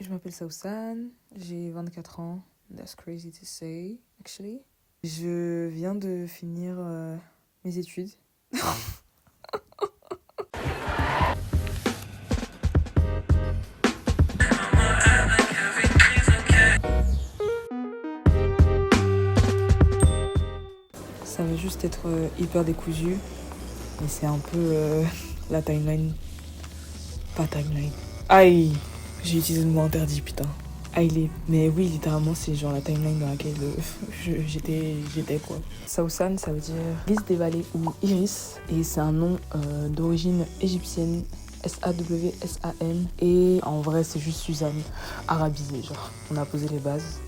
Je m'appelle Saousan, j'ai 24 ans. That's crazy to say, actually. Je viens de finir mes études. Ça va juste être hyper décousu, mais c'est un peu la timeline. Pas timeline. Aïe, j'ai utilisé le mot interdit, putain. Aïe, mais oui, littéralement, c'est genre la timeline dans laquelle j'étais quoi. Saousan, ça veut dire lys des vallées ou iris, et c'est un nom d'origine égyptienne. S-A-W-S-A-N. Et en vrai, c'est juste Suzanne, arabisée, genre. On a posé les bases.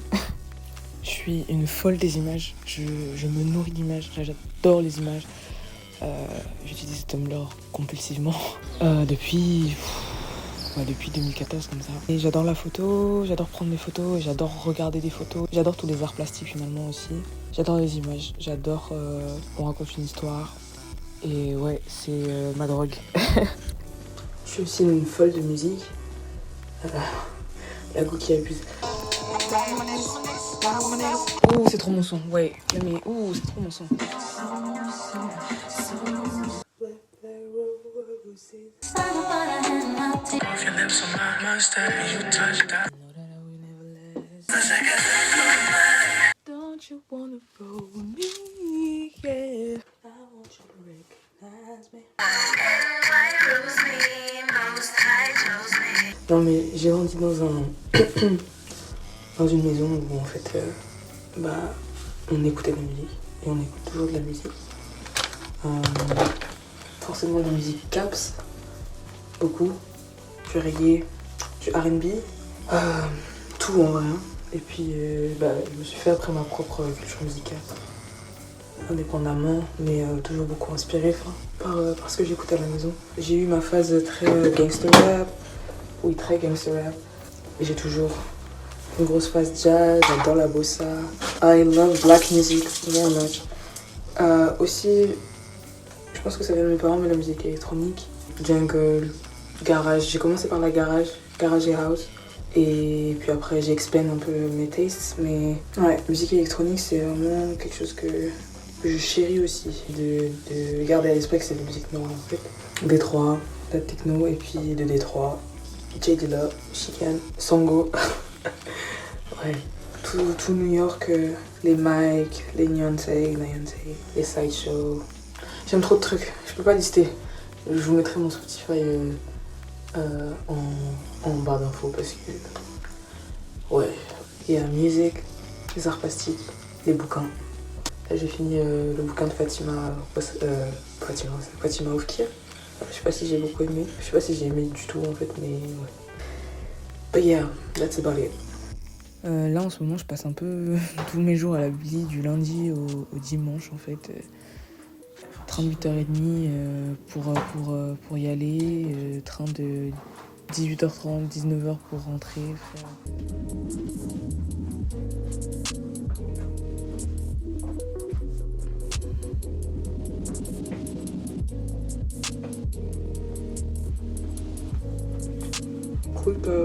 Je suis une folle des images. Je me nourris d'images. J'adore les images. J'utilise Tumblr compulsivement depuis 2014 comme ça. Et j'adore la photo, j'adore prendre des photos, j'adore regarder des photos. J'adore tous les arts plastiques finalement aussi. J'adore les images, j'adore qu'on raconte une histoire. Et ouais, c'est ma drogue. Je suis aussi une folle de musique. La goût qui abuse. Ouh, c'est trop mon son. Ouais, mais ouh, c'est trop mon son. Don't you wanna roll with me? Yeah. I want you to recognize me. Non mais j'ai grandi dans une maison où en fait on écoutait de la musique et on écoute toujours de la musique. Forcément de la musique caps, beaucoup, du reggae, du R&B, tout en vrai. Et puis je me suis fait après ma propre culture musicale, indépendamment, mais toujours beaucoup inspirée par ce que j'écoutais à la maison. J'ai eu ma phase très gangster rap, oui très gangster rap, et j'ai toujours une grosse phase jazz, j'adore la bossa. I love black music very much. Aussi, je pense que ça vient de mes parents, mais la musique électronique, jungle, garage. J'ai commencé par la garage et house. Et puis après, j'expand un peu mes tastes. Mais ouais, musique électronique, c'est vraiment quelque chose que je chéris aussi. De garder à l'esprit que c'est de la musique noire en fait. Détroit, la techno, et puis de Détroit, J Dilla, Chican, Sango. Ouais, tout New York, les Mike, les Nyontay, les Sideshow. J'aime trop de trucs, je peux pas lister. Je vous mettrai mon Spotify en barre d'infos parce que ouais, il y a la musique, les arts plastiques, les bouquins. Là j'ai fini le bouquin de Fatima Oufkir. Je sais pas si j'ai beaucoup aimé, je sais pas si j'ai aimé du tout en fait, mais ouais. But yeah, that's about it. Là en ce moment je passe un peu tous mes jours à la Billy du lundi au dimanche en fait. Train de 8h30 pour y aller, train de 18h30, 19h pour rentrer.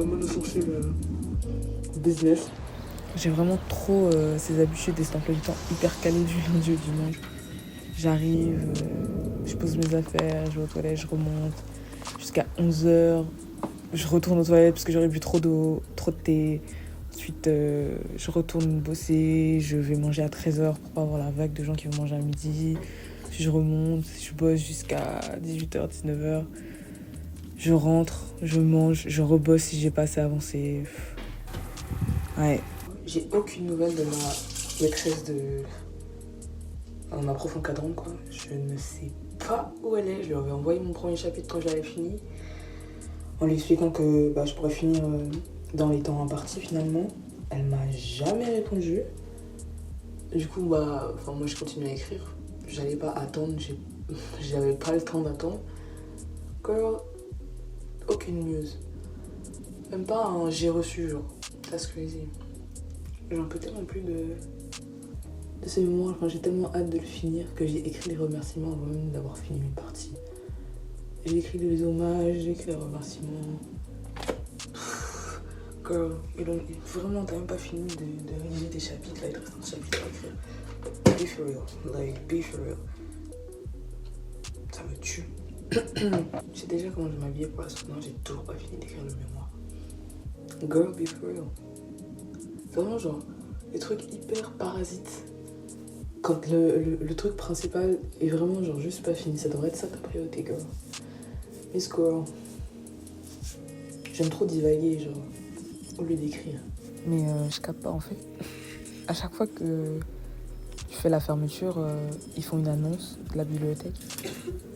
Monosensible business. J'ai vraiment trop ces habitudes, des emplois du temps hyper calés du lundi au dimanche. J'arrive, je pose mes affaires, je vais aux toilettes, je remonte jusqu'à 11h. Je retourne aux toilettes parce que j'aurais bu trop d'eau, trop de thé. Ensuite, je retourne bosser, je vais manger à 13h pour pas avoir la vague de gens qui vont manger à midi. Je remonte, je bosse jusqu'à 18h, 19h. Je rentre, je mange, je rebosse si j'ai pas assez avancé. Ouais. J'ai aucune nouvelle de ma maîtresse ma prof encadrante quoi. Je ne sais pas où elle est. Je lui avais envoyé mon premier chapitre quand je l'avais fini, en lui expliquant que je pourrais finir dans les temps impartis finalement. Elle m'a jamais répondu. Du coup moi je continue à écrire. J'allais pas attendre, j'avais pas le temps d'attendre. Girl, aucune news. Même pas un j'ai reçu genre. That's crazy. J'en peux tellement plus de ce moment, j'ai tellement hâte de le finir que j'ai écrit les remerciements avant même d'avoir fini une partie. J'ai écrit les hommages, j'ai écrit les remerciements. Girl, vraiment, t'as même pas fini de rédiger tes chapitres, là, il te reste un chapitre à écrire. Be for real, like, be for real. Ça me tue. Je sais déjà comment je vais m'habiller pour la suite. Non, j'ai toujours pas fini d'écrire le mémoire. Girl, be for real. C'est vraiment genre des trucs hyper parasites. Quand le truc principal est vraiment genre juste pas fini, ça devrait être ça ta priorité, girl. Miss Girl. J'aime trop divaguer, genre, au lieu d'écrire. Mais je capte pas en fait. À chaque fois que tu fais la fermeture, ils font une annonce de la bibliothèque.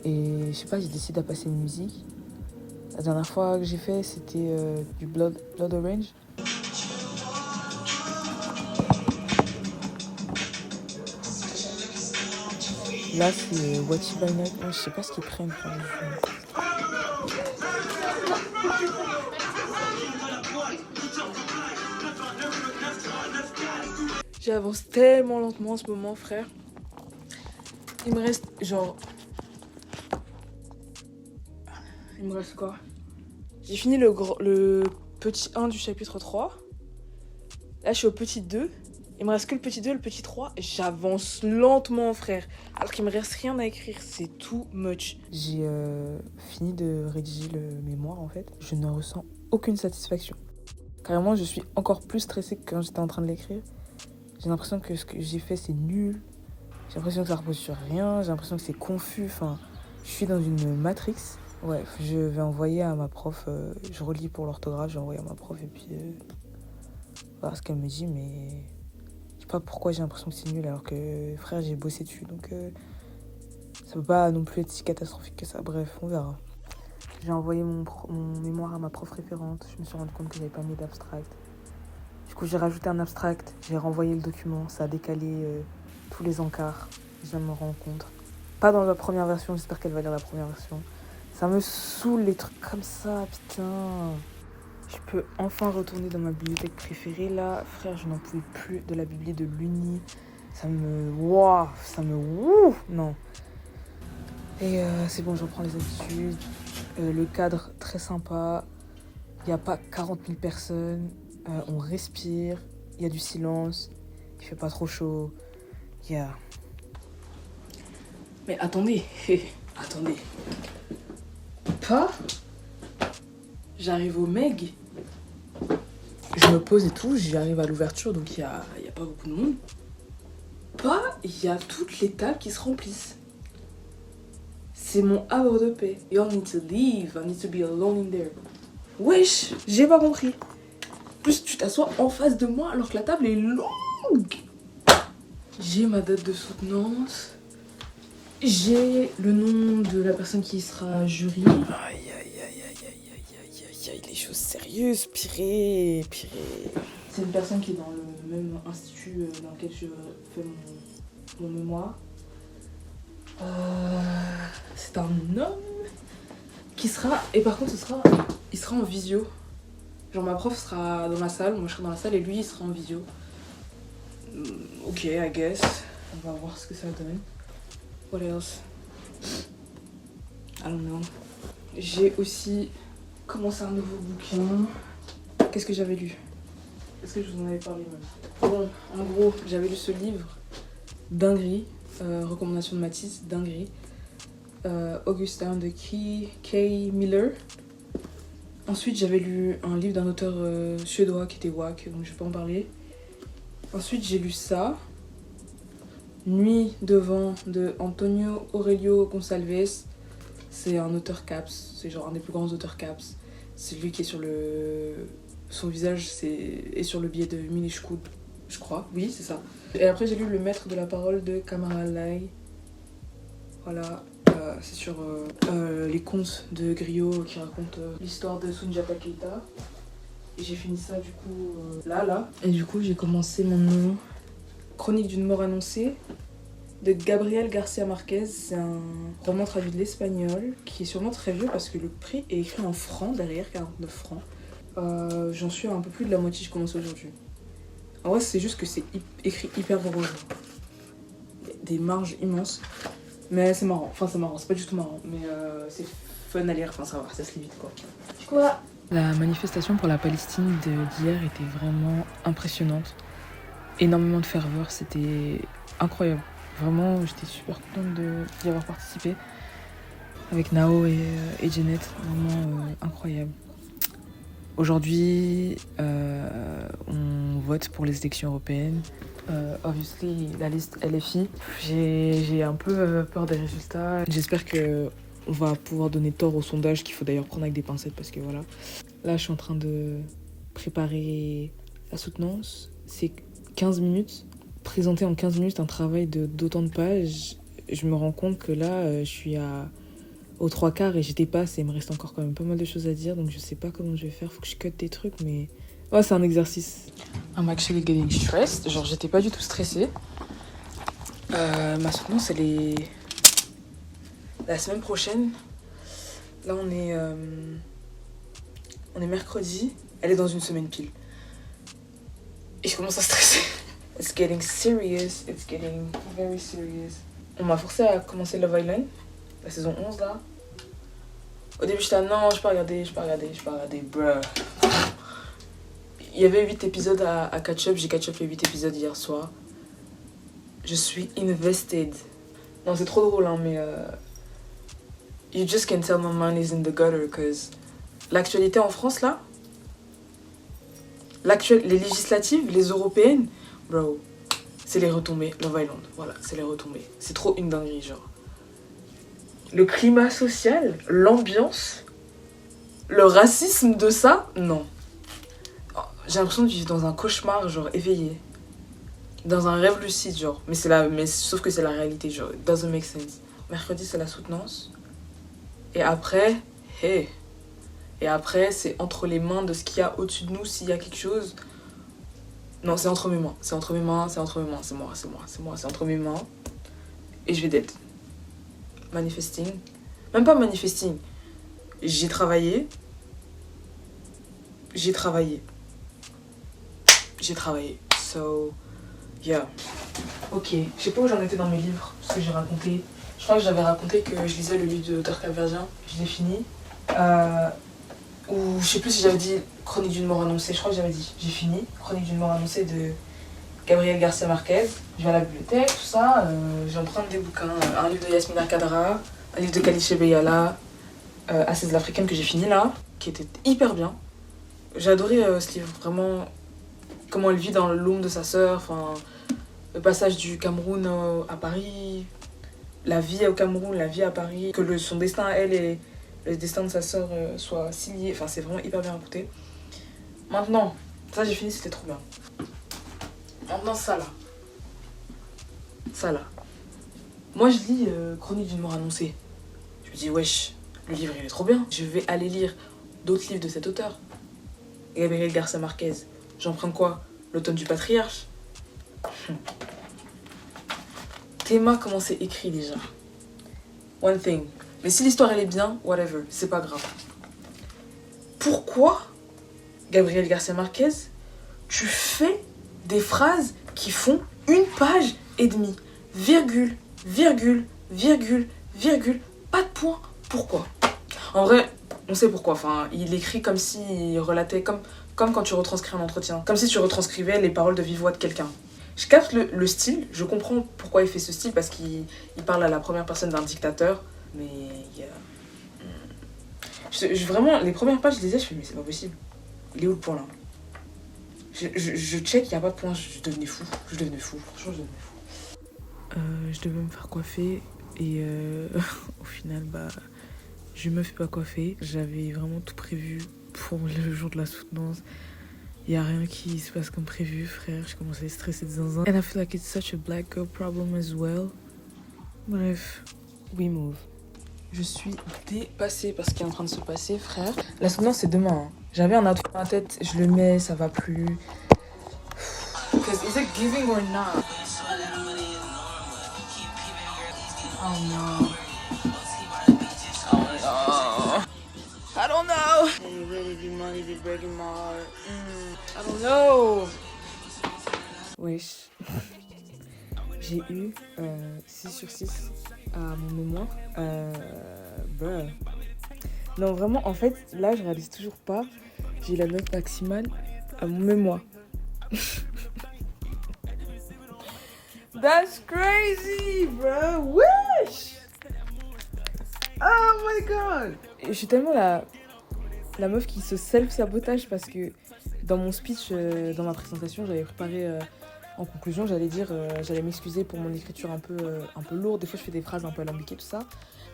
Et je sais pas, j'ai décidé de passer une musique. La dernière fois que j'ai fait, c'était du Blood Orange. Là, c'est Watchy by Night. Je sais pas ce qu'ils prennent pour le film. J'avance tellement lentement en ce moment, frère. Il me reste genre... Il me reste quoi? J'ai fini le petit 1 du chapitre 3. Là, je suis au petit 2. Il me reste que le petit 2 et le petit 3. J'avance lentement, frère. Alors qu'il me reste rien à écrire. C'est too much. J'ai fini de rédiger le mémoire, en fait. Je ne ressens aucune satisfaction. Carrément, je suis encore plus stressée que quand j'étais en train de l'écrire. J'ai l'impression que ce que j'ai fait, c'est nul. J'ai l'impression que ça repose sur rien. J'ai l'impression que c'est confus. Enfin, je suis dans une matrix. Ouais, je vais envoyer à ma prof. Je relis pour l'orthographe. Je vais envoyer à ma prof et puis voir ce qu'elle me dit. Mais je sais pas pourquoi j'ai l'impression que c'est nul alors que, frère, j'ai bossé dessus. Donc ça peut pas non plus être si catastrophique que ça. Bref, on verra. J'ai envoyé mon mémoire à ma prof référente. Je me suis rendu compte que j'avais pas mis d'abstract. Du coup, j'ai rajouté un abstract, j'ai renvoyé le document, ça a décalé tous les encarts. Je viens de me rendre compte. Pas dans la première version, j'espère qu'elle va lire la première version. Ça me saoule les trucs comme ça, putain. Je peux enfin retourner dans ma bibliothèque préférée là. Frère, je n'en pouvais plus de la bibliothèque de l'Uni. Ça me... Waouh, ça me... Ouh, non. Et c'est bon, je reprends les habitudes. Le cadre, très sympa. Il n'y a pas 40 000 personnes. On respire, il y a du silence, il fait pas trop chaud, il y a... Mais attendez, attendez. Pas, j'arrive au Meg, je me pose et tout, j'arrive à l'ouverture, donc il y a pas beaucoup de monde. Pas, il y a toutes les tables qui se remplissent. C'est mon havre de paix. You all need to leave, I need to be alone in there. Wesh, j'ai pas compris. Plus tu t'assois en face de moi alors que la table est longue. J'ai ma date de soutenance. J'ai le nom de la personne qui sera jury. Aïe, aïe, aïe, aïe, aïe, aïe, aïe, aïe, aïe, les choses sérieuses, purée. C'est une personne qui est dans le même institut dans lequel je fais mon mémoire. C'est un homme qui sera... Et par contre, il sera en visio. Genre ma prof sera dans la salle, moi je serai dans la salle et lui il sera en visio. Ok, I guess. On va voir ce que ça donne. What else? I don't know. J'ai aussi commencé un nouveau bouquin. Qu'est-ce que j'avais lu? Est-ce que je vous en avais parlé même? Bon, en gros, j'avais lu ce livre. Dinguerie. Recommandation de Mathis, Dinguerie. Augustin de Kay Miller. Ensuite, j'avais lu un livre d'un auteur suédois qui était wack, donc je vais pas en parler. Ensuite, j'ai lu ça. Nuit de vent de Antonio Aurelio Gonçalves. C'est un auteur CAPS, c'est genre un des plus grands auteurs CAPS. C'est lui qui est sur le... Son visage est sur le billet de Minishkud, je crois. Oui, c'est ça. Et après, j'ai lu Le Maître de la parole de Kamara Lai. Voilà. C'est sur les contes de Griot qui racontent l'histoire de Soundiata Keita. Et j'ai fini ça du coup là. Et du coup j'ai commencé mon Chronique d'une mort annoncée de Gabriel Garcia Marquez. C'est un roman traduit de l'espagnol qui est sûrement très vieux parce que le prix est écrit en francs derrière, 49 francs. J'en suis à un peu plus de la moitié, je commence aujourd'hui. En vrai c'est juste que c'est écrit hyper gros. Des marges immenses. Mais c'est marrant, c'est pas du tout marrant, mais c'est fun à lire, enfin ça va, ça se lit vite quoi. Du coup là, La manifestation pour la Palestine d'hier était vraiment impressionnante. Énormément de ferveur, c'était incroyable. Vraiment, j'étais super contente d'y avoir participé avec Nao et Janet, vraiment incroyable. Aujourd'hui, on vote pour les élections européennes. Obviously, la liste LFI. J'ai un peu peur des résultats. J'espère que on va pouvoir donner tort au sondage qu'il faut d'ailleurs prendre avec des pincettes parce que voilà. Là, je suis en train de préparer la soutenance. C'est 15 minutes. Présenter en 15 minutes un travail d'autant de pages, je me rends compte que là, je suis aux 3/4 et j'y dépasse et il me reste encore quand même pas mal de choses à dire, donc je sais pas comment je vais faire. Faut que je cut des trucs, mais ouais, c'est un exercice. I'm actually getting stressed. Genre, j'étais pas du tout stressée. Ma soutenance, elle est la semaine prochaine. Là, on est mercredi. Elle est dans une semaine pile. Et je commence à stresser. It's getting serious. It's getting very serious. On m'a forcé à commencer Love Island, la saison 11 là. Au début, j'étais non, je peux regarder, bruh. Il y avait 8 épisodes à catch-up. J'ai catch-up les 8 épisodes hier soir. Je suis invested. Non, c'est trop drôle, hein, mais... you just can tell my mind is in the gutter, cause... L'actualité en France, là... Les législatives, les européennes... Bro, c'est les retombées. Love Island, voilà, c'est les retombées. C'est trop une dinguerie, genre. Le climat social, l'ambiance, le racisme de ça, non. J'ai l'impression de vivre dans un cauchemar, genre éveillé. Dans un rêve lucide, genre. Mais sauf que c'est la réalité, genre. It doesn't make sense. Mercredi, c'est la soutenance. Et après, hey. Et après, c'est entre les mains de ce qu'il y a au-dessus de nous, s'il y a quelque chose. Non, c'est entre mes mains. C'est entre mes mains. C'est entre mes mains. Et je vais dead. Manifesting. Même pas manifesting. J'ai travaillé. So, yeah. Ok, je sais pas où j'en étais dans mes livres, ce que j'ai raconté. Je crois que j'avais raconté que je lisais le livre de l'auteur capverdien. Je l'ai fini. Ou je sais plus si j'avais dit Chronique d'une mort annoncée. Je crois que j'avais dit. J'ai fini. Chronique d'une mort annoncée de Gabriel Garcia Marquez. Je vais à la bibliothèque, tout ça. J'emprunte des bouquins. Un livre de Yasmina Khadra, un livre de Kaliché Beyala, Assise l'Africaine que j'ai fini là, qui était hyper bien. J'ai adoré ce livre, vraiment. Comment elle vit dans l'ombre de sa sœur, enfin, le passage du Cameroun à Paris, la vie au Cameroun, la vie à Paris, que son destin à elle et le destin de sa sœur soient si liés. Enfin, c'est vraiment hyper bien raconté. Maintenant, ça j'ai fini, c'était trop bien. Maintenant, ça là. Moi, je lis Chronique d'une mort annoncée. Je me dis, wesh, le livre il est trop bien. Je vais aller lire d'autres livres de cet auteur. Gabriel Garcia Marquez. J'emprunte quoi? L'automne du patriarche. Théma, comment c'est écrit déjà? One thing. Mais si l'histoire elle est bien, whatever, c'est pas grave. Pourquoi, Gabriel Garcia Marquez, tu fais des phrases qui font 1,5 pages? Virgule, pas de point. Pourquoi? En vrai, on sait pourquoi. Enfin, il écrit comme s'il relatait, comme quand tu retranscris un entretien. Comme si tu retranscrivais les paroles de vive voix de quelqu'un. Je capte le style, je comprends pourquoi il fait ce style, parce qu'il parle à la première personne d'un dictateur. Mais il y a... vraiment, les premières pages, je lisais, je fais, mais c'est pas possible. Il est où le point là? Je check, il n'y a pas de point, je devenais fou. Franchement, je devenais fou. Je devais me faire coiffer et au final, je me fais pas coiffer. J'avais vraiment tout prévu pour le jour de la soutenance. Il n'y a rien qui se passe comme prévu, frère. Je commençais à stresser de zinzin. And I feel like it's such a black girl problem as well. Bref, we move. Je suis dépassée par ce qui est en train de se passer, frère. La soutenance, c'est demain. Hein. J'avais un autre dans la tête, je le mets, ça va plus. Because is it giving or not? Oh no. I don't know. You really do money be breaking my heart. I don't know. Wesh. J'ai eu 6 sur 6 à mon mémoire. Non, vraiment, en fait, là, je réalise toujours pas. J'ai la note maximale à mon mémoire. That's crazy, bro. Wesh! Oh my god! Je suis tellement la meuf qui se self-sabotage parce que dans mon speech, dans ma présentation, j'avais préparé en conclusion, j'allais m'excuser pour mon écriture un peu lourde. Des fois, je fais des phrases un peu alambiquées, tout ça.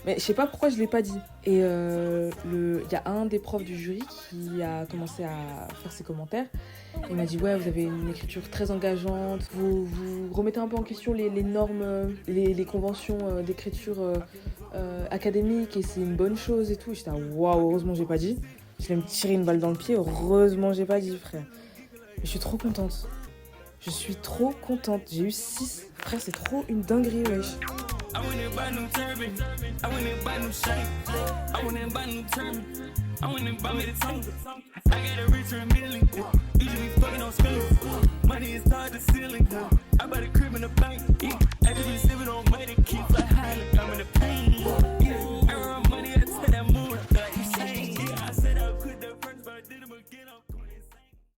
Mais je sais pas pourquoi je l'ai pas dit. Et il y a un des profs du jury qui a commencé à faire ses commentaires. Il m'a dit ouais, vous avez une écriture très engageante, vous remettez un peu en question les normes, les conventions d'écriture académique et c'est une bonne chose et tout. J'étais waouh, heureusement j'ai pas dit. Je vais me tirer une balle dans le pied, heureusement j'ai pas dit frère. Mais je suis trop contente. Je suis trop contente. J'ai eu 6. Frère, c'est trop une dinguerie, wesh. I went and buy new turban. I went and buy new chain. I went and buy new turban. I went and buy me the tongue. I got a richer million. Usually fucking on spilling. Money is tied to ceiling. I bought a crib in the bank.